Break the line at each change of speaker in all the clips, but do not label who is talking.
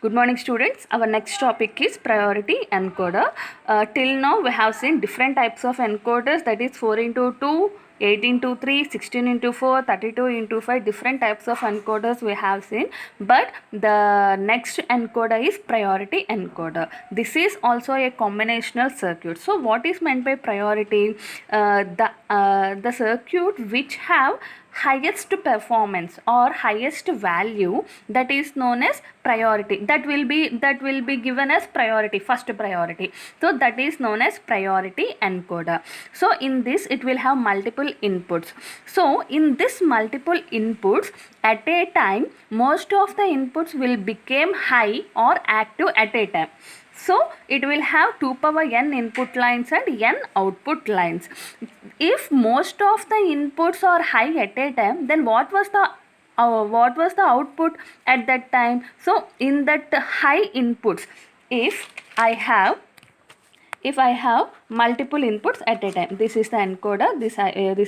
Good morning, students. Our next topic is priority encoder. Till now we have seen different types of encoders, that is 4 into 2, 8 into 3, 16 into 4, 32 into 5, different types of encoders we have seen. But the next encoder is priority encoder. This is also a combinational circuit. So what is meant by priority? The circuit which have highest performance or highest value, that is known as priority, that will be given as priority, first priority. So that is known as priority encoder. So in this it will have multiple inputs. So in this multiple inputs, at a time most of the inputs will become high or active at a time. So it will have 2 power n input lines and n output lines. If most of the inputs are high at a time, then what was the output at that time? So in that high inputs, if I have multiple inputs at a time, this is the encoder, this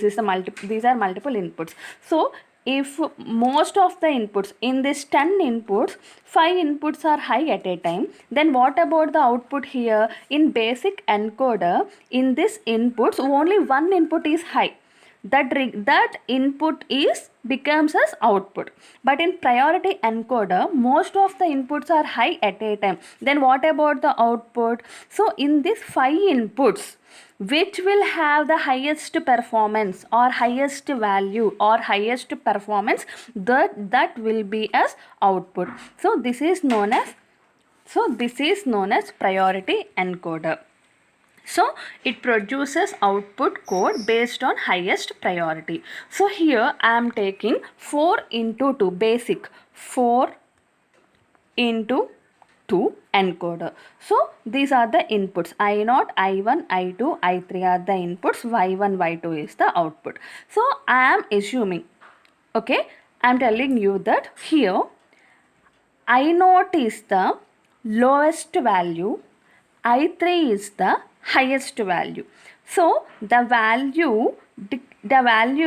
is the these are multiple inputs. So if most of the inputs in this 10 inputs, 5 inputs are high at a time, then what about the output here? In basic encoder, in this inputs only one input is high, that input is becomes as output. But in priority encoder, most of the inputs are high at a time, then what about the output? So in these 5 inputs, which will have the highest performance or highest value or highest performance, that will be as output. So this is known as priority encoder. So it produces output code based on highest priority. So here I am taking 4 into 2, basic 4 into 2 encoder. So these are the inputs, I0, I1, I2, I3 are the inputs, Y1, Y2 is the output. So I am assuming, okay, I am telling you that here I0 is the lowest value, I3 is the highest value. So the value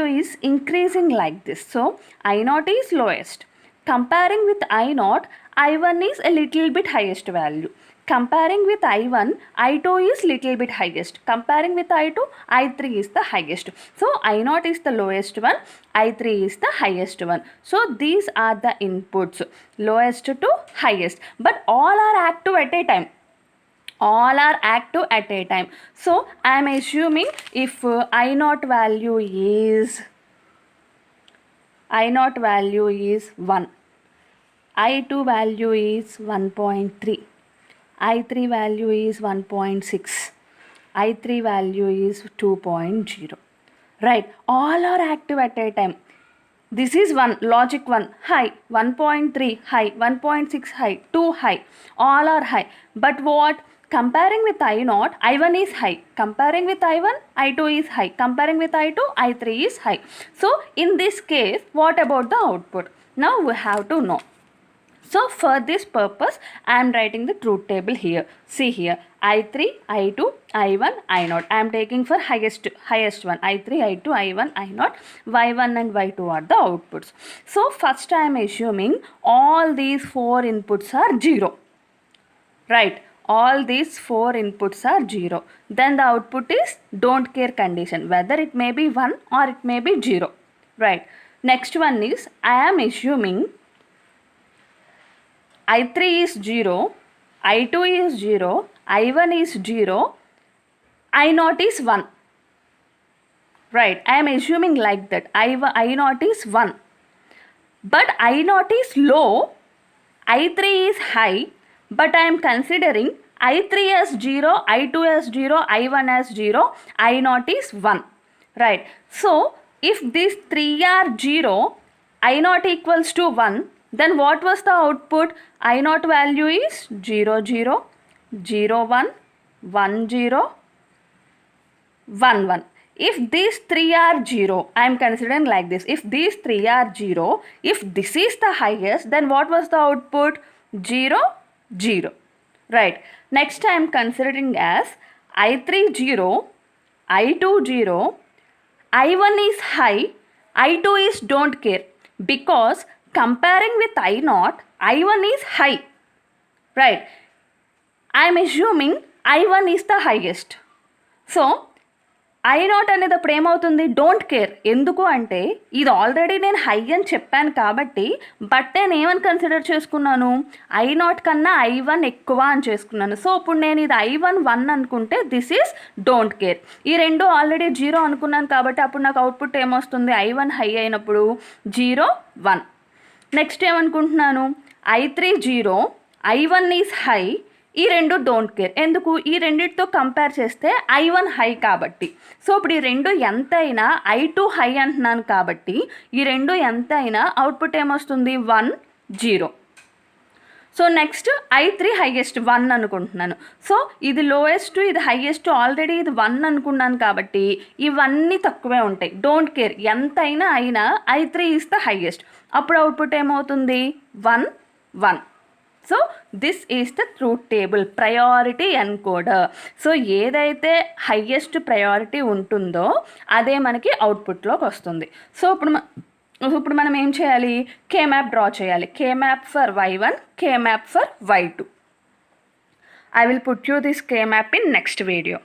is increasing like this. So I0 is lowest. Comparing with I0, I1 is a little bit highest value. Comparing with I1, I2 is little bit highest. Comparing with I2, I3 is the highest. So I0 is the lowest one, I3 is the highest one. So these are the inputs, lowest to highest. But all are active at a time. All are active at a time. So I am assuming if I0 value is 1, I2 value is 1.3, I3 value is 1.6, I3 value is 2.0. Right, all are active at a time. This is 1, logic 1, high, 1.3 high, 1.6 high, 2 high, all are high. But what? Comparing with I0, I1 is high. Comparing with I1, I2 is high. Comparing with I2, I3 is high. So in this case, what about the output? Now we have to know. So for this purpose, I am writing the truth table here. See here, I3, I2, I1, I0. I am taking for highest one. I3, I2, I1, I0. Y1 and Y2 are the outputs. So first I am assuming all these 4 inputs are 0. Right. All these 4 inputs are 0. Then the output is don't care condition. Whether it may be 1 or it may be 0. Right. Next one is I am assuming I3 is 0, I2 is 0, I1 is 0, I0 is 1. Right, I am assuming like that. I0 is 1. But I0 is low, I3 is high, but I am considering I3 as 0, I2 as 0, I1 as 0, I0 is 1. Right, so if these 3 are 0, I0 equals to 1, then what was the output? I0 value is 0, 0, 0, 1, 1, 0, 1, 1. If these 3 are 0, I am considering like this. If these 3 are 0, if this is the highest, then what was the output? 0, 0. Right. Next I am considering as I3 0, I2 0, I1 is high, I2 is don't care, because comparing with I0, I1 is high. right? I am assuming I1 is the highest. So I0 అనేది అప్పుడు ఏమవుతుంది, don't care. ఎందుకు అంటే ఇది already నేను high అని చెప్పాను కాబట్టి, బట్ నేను ఏమని కన్సిడర్ చేసుకున్నాను, I0 కన్నా I1 ఎక్కువ అని చేసుకున్నాను. సో ఇప్పుడు నేను ఇది I1 1 అనుకుంటే దిస్ ఈజ్ డోంట్ కేర్. ఈ రెండు ఆల్రెడీ 0 అనుకున్నాను కాబట్టి అప్పుడు నాకు అవుట్పుట్ ఏమొస్తుంది, I1 హై అయినప్పుడు 0 1. నెక్స్ట్ ఏమనుకుంటున్నాను, I3 0, I1 ఈజ్ హై. ఈ రెండు డోంట్ కేర్. ఎందుకు, ఈ రెండింటితో కంపేర్ చేస్తే I1 హై కాబట్టి. సో ఇప్పుడు ఈ రెండు ఎంత అయినా I2 హై అంటున్నాను కాబట్టి ఈ రెండు ఎంత అయినా అవుట్పుట్ ఏమొస్తుంది, 1 0. సో నెక్స్ట్ I3 హైయెస్ట్ 1 అనుకుంటున్నాను. సో ఇది లోయెస్ట్, ఇది హైయెస్ట్, ఆల్రెడీ ఇది 1 అనుకున్నాను కాబట్టి ఇవన్నీ తక్కువే ఉంటాయి, డోంట్ కేర్. ఎంత అయినా I3 ఈజ్ ద హైయెస్ట్. అప్పుడు అవుట్పుట్ ఏమవుతుంది, 1 1. So this is the truth table priority encoder. So ఏదైతే హైయెస్ట్ ప్రయారిటీ ఉంటుందో అదే మనకి అవుట్పుట్లోకి వస్తుంది. సో ఇప్పుడు మనం ఏం చేయాలి, కే మ్యాప్ డ్రా చేయాలి. K map for Y1, K map for Y2. I will put you this K map in next video.